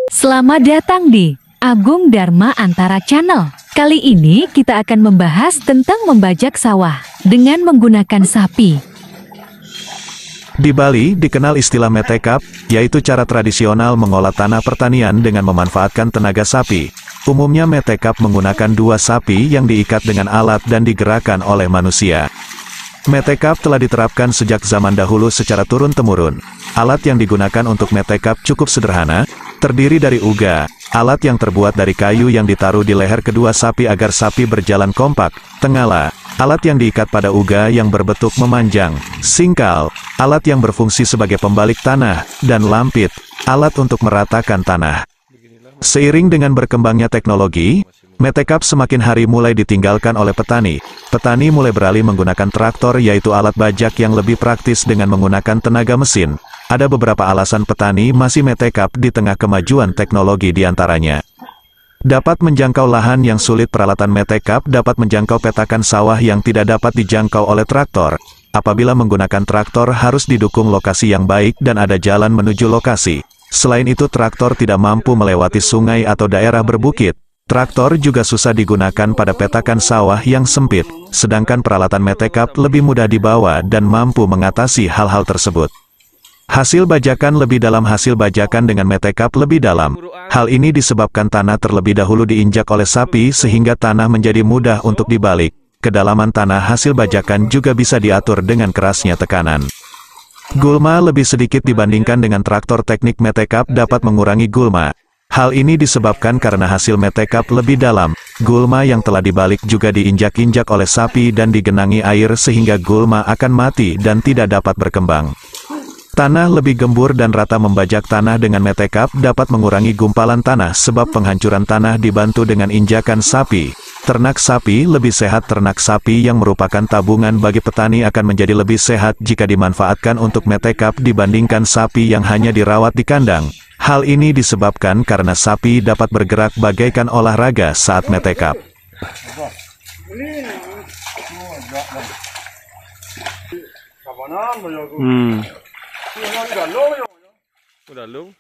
Selamat datang di Agung Dharma Antara Channel. Kali ini kita akan membahas tentang membajak sawah dengan menggunakan sapi. Di Bali, dikenal istilah metekap, yaitu cara tradisional mengolah tanah pertanian dengan memanfaatkan tenaga sapi. Umumnya metekap menggunakan dua sapi yang diikat dengan alat dan digerakkan oleh manusia. Metekap telah diterapkan sejak zaman dahulu secara turun-temurun. Alat yang digunakan untuk metekap cukup sederhana, terdiri dari uga, alat yang terbuat dari kayu yang ditaruh di leher kedua sapi agar sapi berjalan kompak, tengala, alat yang diikat pada uga yang berbentuk memanjang, singkal, alat yang berfungsi sebagai pembalik tanah, dan lampit, alat untuk meratakan tanah. Seiring dengan berkembangnya teknologi, metekap semakin hari mulai ditinggalkan oleh petani. Petani mulai beralih menggunakan traktor, yaitu alat bajak yang lebih praktis dengan menggunakan tenaga mesin. Ada beberapa alasan petani masih metekap di tengah kemajuan teknologi diantaranya. Dapat menjangkau lahan yang sulit. Peralatan metekap dapat menjangkau petakan sawah yang tidak dapat dijangkau oleh traktor. Apabila menggunakan traktor harus didukung lokasi yang baik dan ada jalan menuju lokasi. Selain itu traktor tidak mampu melewati sungai atau daerah berbukit. Traktor juga susah digunakan pada petakan sawah yang sempit, sedangkan peralatan metekap lebih mudah dibawa dan mampu mengatasi hal-hal tersebut. Hasil bajakan lebih dalam. Hasil bajakan dengan metekap lebih dalam. Hal ini disebabkan tanah terlebih dahulu diinjak oleh sapi sehingga tanah menjadi mudah untuk dibalik. Kedalaman tanah hasil bajakan juga bisa diatur dengan kerasnya tekanan. Gulma lebih sedikit dibandingkan dengan traktor. Teknik metekap dapat mengurangi gulma. Hal ini disebabkan karena hasil metekap lebih dalam. Gulma yang telah dibalik juga diinjak-injak oleh sapi dan digenangi air sehingga gulma akan mati dan tidak dapat berkembang. Tanah lebih gembur dan rata. Membajak tanah dengan metekap dapat mengurangi gumpalan tanah sebab penghancuran tanah dibantu dengan injakan sapi. Ternak sapi lebih sehat. Ternak sapi yang merupakan tabungan bagi petani akan menjadi lebih sehat jika dimanfaatkan untuk metekap dibandingkan sapi yang hanya dirawat di kandang. Hal ini disebabkan karena sapi dapat bergerak bagaikan olahraga saat metekap. Udah lu?